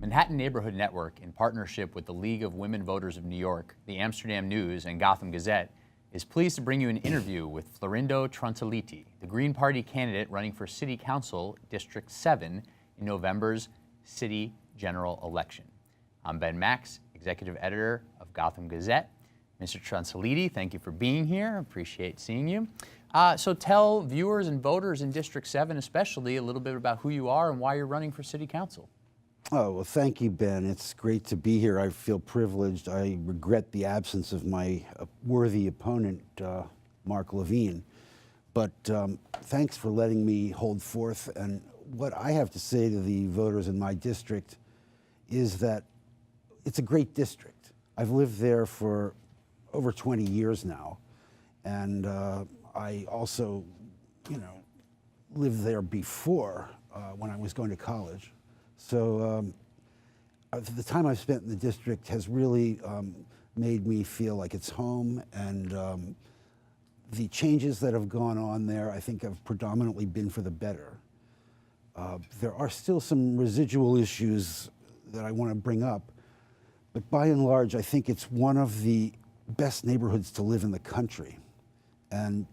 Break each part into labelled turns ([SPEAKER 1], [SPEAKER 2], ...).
[SPEAKER 1] Manhattan Neighborhood Network, in partnership with the League of Women Voters of New York, the Amsterdam News, and Gotham Gazette, is pleased to bring you an interview with Florindo Troncelliti, the Green Party candidate running for City Council District 7 in November's City General Election. I'm Ben Max, Executive Editor of Gotham Gazette. Mr. Troncelliti, thank you for being here. Appreciate seeing you. So tell viewers and voters in District 7 especially a little bit about who you are and why you're running for City Council.
[SPEAKER 2] Oh, well, thank you, Ben. It's great to be here. I feel privileged. I regret the absence of my worthy opponent, Mark Levine. But thanks for letting me hold forth. And what I have to say to the voters in my district is that it's a great district. I've lived there for over 20 years now. And I also, lived there before when I was going to college. So the time I've spent in the district has really made me feel like it's home, and the changes that have gone on there, I think, have predominantly been for the better. There are still some residual issues that I want to bring up, but by and large, I think it's one of the best neighborhoods to live in the country. And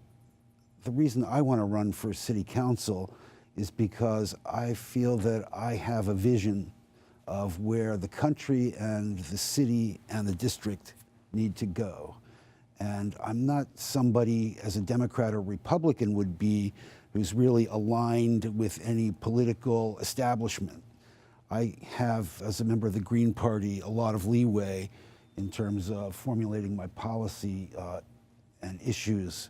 [SPEAKER 2] the reason I want to run for city council is because I feel that I have a vision of where the country and the city and the district need to go. And I'm not somebody, as a Democrat or Republican would be, who's really aligned with any political establishment. I have, as a member of the Green Party, a lot of leeway in terms of formulating my policy and issues,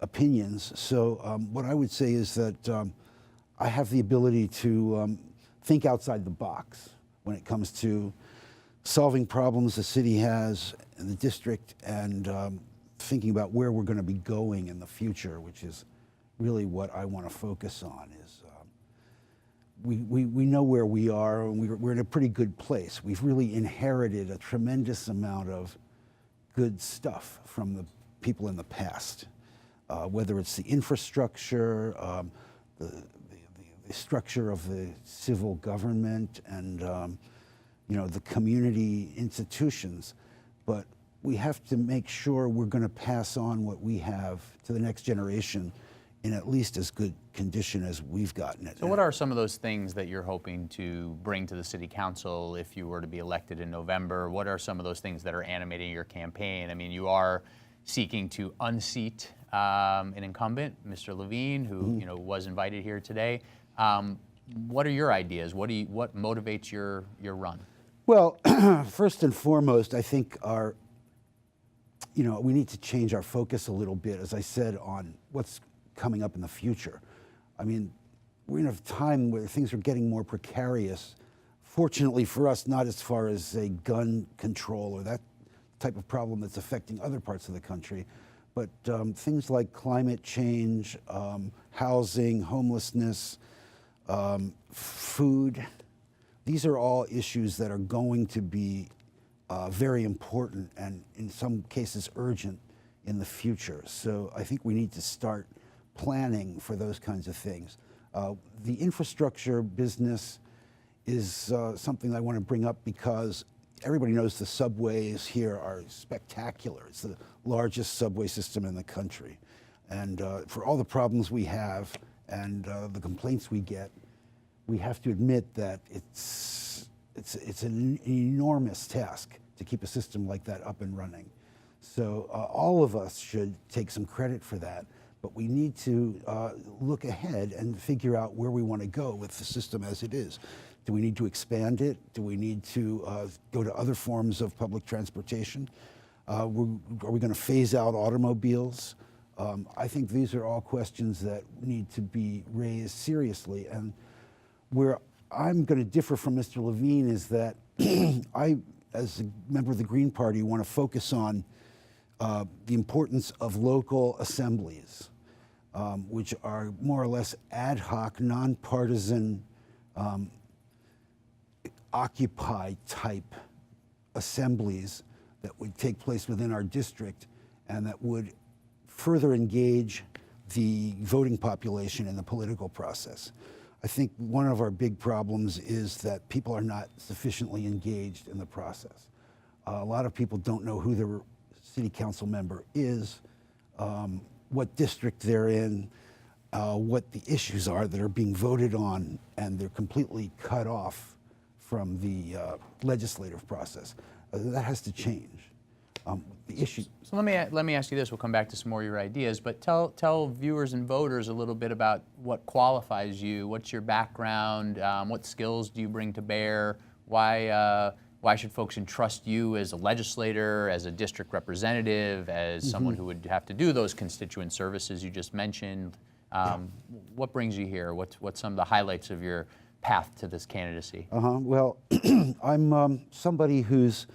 [SPEAKER 2] opinions. So what I would say is that I have the ability to think outside the box when it comes to solving problems the city has in the district, and thinking about where we're going to be going in the future, which is really what I want to focus on. Is we know where we are, and we're in a pretty good place. We've really inherited a tremendous amount of good stuff from the people in the past, whether it's the infrastructure, the structure of the civil government, and the community institutions. But we have to make sure we're going to pass on what we have to the next generation in at least as good condition as we've gotten it.
[SPEAKER 1] So what are some of those things that you're hoping to bring to the city council if you were to be elected in November? What are some of those things that are animating your campaign? I mean, you are seeking to unseat an incumbent, Mr. Levine, who was invited here today. What are your ideas? What motivates your run?
[SPEAKER 2] Well, first and foremost, I think we need to change our focus a little bit, as I said, on what's coming up in the future. I mean, we're in a time where things are getting more precarious. Fortunately for us, not as far as a gun control or that type of problem that's affecting other parts of the country, but things like climate change, housing, homelessness, food. These are all issues that are going to be very important and in some cases urgent in the future. So I think we need to start planning for those kinds of things. The infrastructure business is something I want to bring up because everybody knows the subways here are spectacular. It's the largest subway system in the country. And for all the problems we have and the complaints we get, we have to admit that it's an enormous task to keep a system like that up and running. So all of us should take some credit for that, but we need to look ahead and figure out where we want to go with the system as it is. Do we need to expand it? Do we need to go to other forms of public transportation? Are we going to phase out automobiles? I think these are all questions that need to be raised seriously. And where I'm going to differ from Mr. Levine is that I, as a member of the Green Party, want to focus on the importance of local assemblies, which are more or less ad hoc, nonpartisan, Occupy type assemblies that would take place within our district and that would further engage the voting population in the political process. I think one of our big problems is that people are not sufficiently engaged in the process. A lot of people don't know who their city council member is, what district they're in, what the issues are that are being voted on, and they're completely cut off from the legislative process. That has to change. The issue.
[SPEAKER 1] So let me ask you this. We'll come back to some more of your ideas, but tell viewers and voters a little bit about what qualifies you. What's your background? What skills do you bring to bear? Why should folks entrust you as a legislator, as a district representative, as someone who would have to do those constituent services you just mentioned? What brings you here? What's some of the highlights of your path to this candidacy?
[SPEAKER 2] Well, I'm somebody who's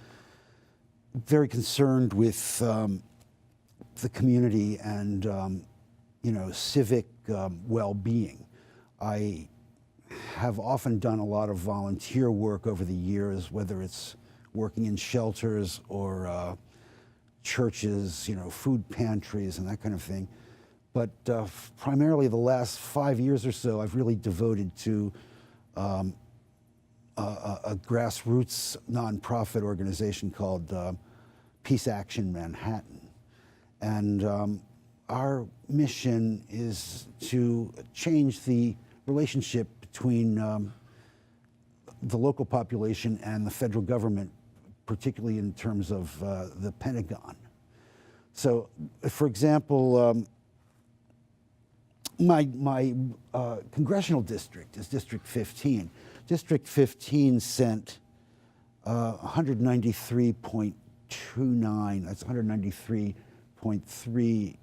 [SPEAKER 2] very concerned with the community and civic well-being. I have often done a lot of volunteer work over the years, whether it's working in shelters or churches, food pantries and that kind of thing. But primarily the last 5 years or so, I've really devoted to a grassroots nonprofit organization called Peace Action Manhattan. And our mission is to change the relationship between the local population and the federal government, particularly in terms of the Pentagon. So, for example, my congressional district is District 15. District 15 sent 193.29, that's $193.3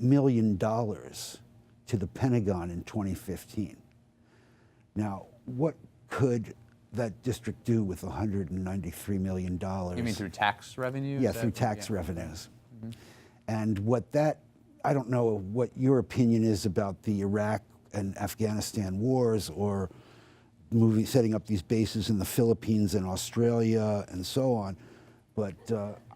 [SPEAKER 2] million to the Pentagon in 2015. Now, what could that district do with $193 million?
[SPEAKER 1] You mean through tax revenue?
[SPEAKER 2] Yeah, through tax revenues. And what that, I don't know what your opinion is about the Iraq and Afghanistan wars, or setting up these bases in the Philippines and Australia and so on. But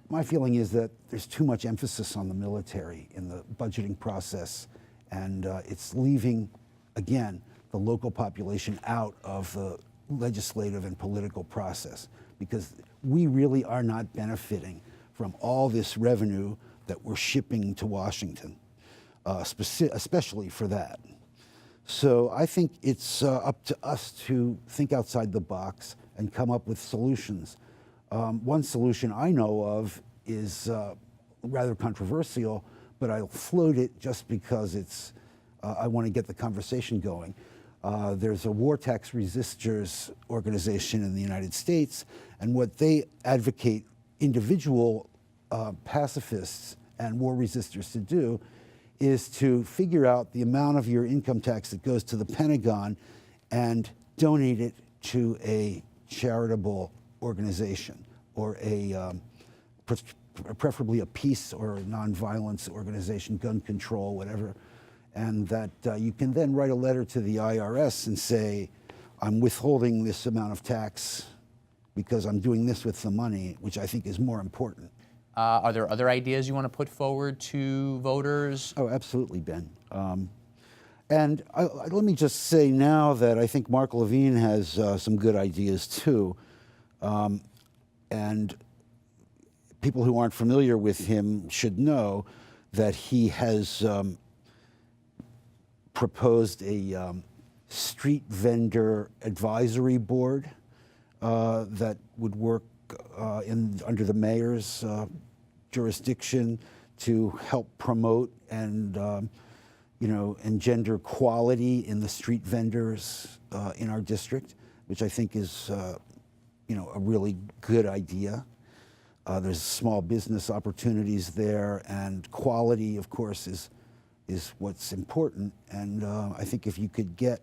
[SPEAKER 2] my feeling is that there's too much emphasis on the military in the budgeting process, and it's leaving, again, the local population out of the legislative and political process, because we really are not benefiting from all this revenue that we're shipping to Washington, especially for that. So I think it's up to us to think outside the box and come up with solutions. One solution I know of is rather controversial, but I'll float it just because it's, I want to get the conversation going. There's a war tax resistors organization in the United States, and what they advocate individual pacifists and war resistors to do is to figure out the amount of your income tax that goes to the Pentagon and donate it to a charitable organization, or preferably a peace or a nonviolence organization, gun control, whatever. And that you can then write a letter to the IRS and say, I'm withholding this amount of tax because I'm doing this with the money, which I think is more important.
[SPEAKER 1] Are there other ideas you want to put forward to voters?
[SPEAKER 2] Oh, absolutely, Ben. And let me just say now that I think Mark Levine has some good ideas too. And people who aren't familiar with him should know that he has proposed a street vendor advisory board that would work under the mayor's jurisdiction to help promote and engender quality in the street vendors in our district, which I think is a really good idea. There's small business opportunities there, and quality, of course, is what's important. And I think if you could get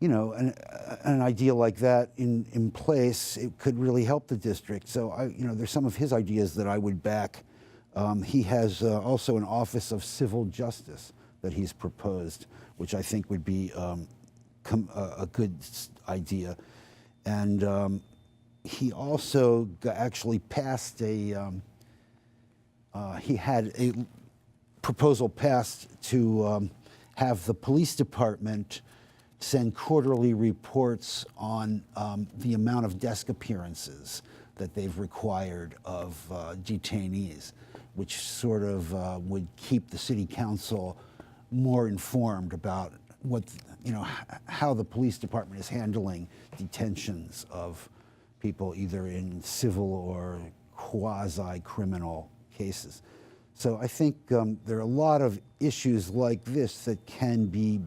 [SPEAKER 2] an idea like that in place, it could really help the district. So there's some of his ideas that I would back. He has also an Office of Civil Justice that he's proposed, which I think would be a good idea. And he also actually passed he had a proposal passed to have the police department send quarterly reports on the amount of desk appearances that they've required of detainees, which sort of would keep the city council more informed about what, how the police department is handling detentions of people either in civil or quasi-criminal cases. So I think there are a lot of issues like this that can be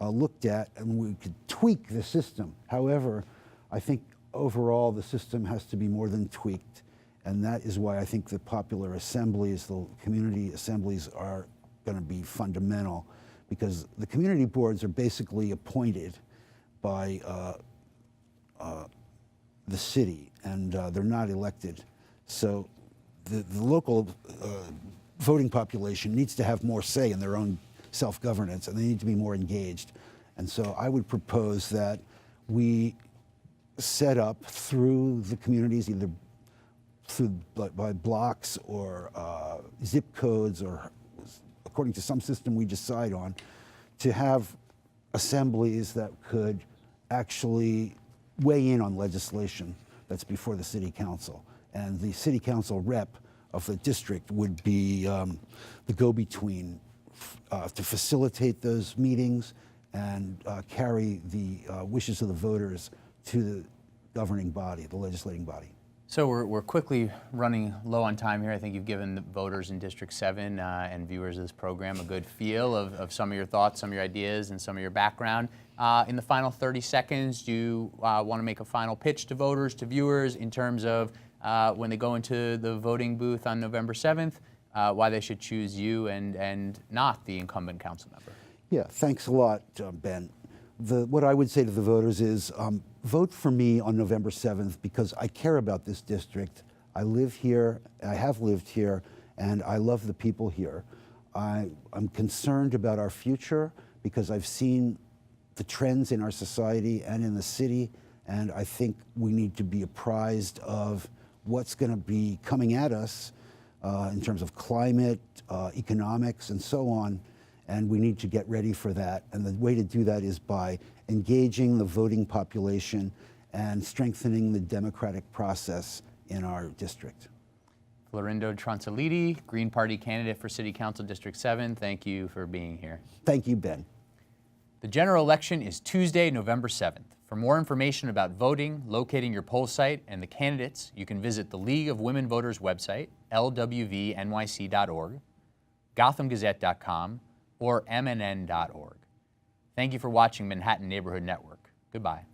[SPEAKER 2] looked at, and we could tweak the system. However, I think overall the system has to be more than tweaked, and that is why I think the popular assemblies, the community assemblies, are going to be fundamental, because the community boards are basically appointed by the city, and they're not elected. So the local voting population needs to have more say in their own self-governance, and they need to be more engaged. And so I would propose that we set up through the communities, either through by blocks or zip codes, or according to some system we decide on, to have assemblies that could actually weigh in on legislation that's before the city council. And the city council rep of the district would be the go-between to facilitate those meetings and carry the wishes of the voters to the governing body, the legislating body.
[SPEAKER 1] So we're quickly running low on time here. I think you've given the voters in District 7 and viewers of this program a good feel of some of your thoughts, some of your ideas, and some of your background. In the final 30 seconds, do you want to make a final pitch to voters, to viewers, in terms of when they go into the voting booth on November 7th, why they should choose you and not the incumbent council member?
[SPEAKER 2] Yeah, thanks a lot, Ben. What I would say to the voters is vote for me on November 7th, because I care about this district. I live here, I have lived here, and I love the people here. I'm concerned about our future because I've seen the trends in our society and in the city, and I think we need to be apprised of what's going to be coming at us in terms of climate, economics, and so on. And we need to get ready for that. And the way to do that is by engaging the voting population and strengthening the democratic process in our district.
[SPEAKER 1] Florindo Troncelliti, Green Party candidate for City Council District 7, thank you for being here.
[SPEAKER 2] Thank you, Ben.
[SPEAKER 1] The general election is Tuesday, November 7th. For more information about voting, locating your poll site, and the candidates, you can visit the League of Women Voters website, lwvnyc.org, gothamgazette.com, or mnn.org. Thank you for watching Manhattan Neighborhood Network. Goodbye.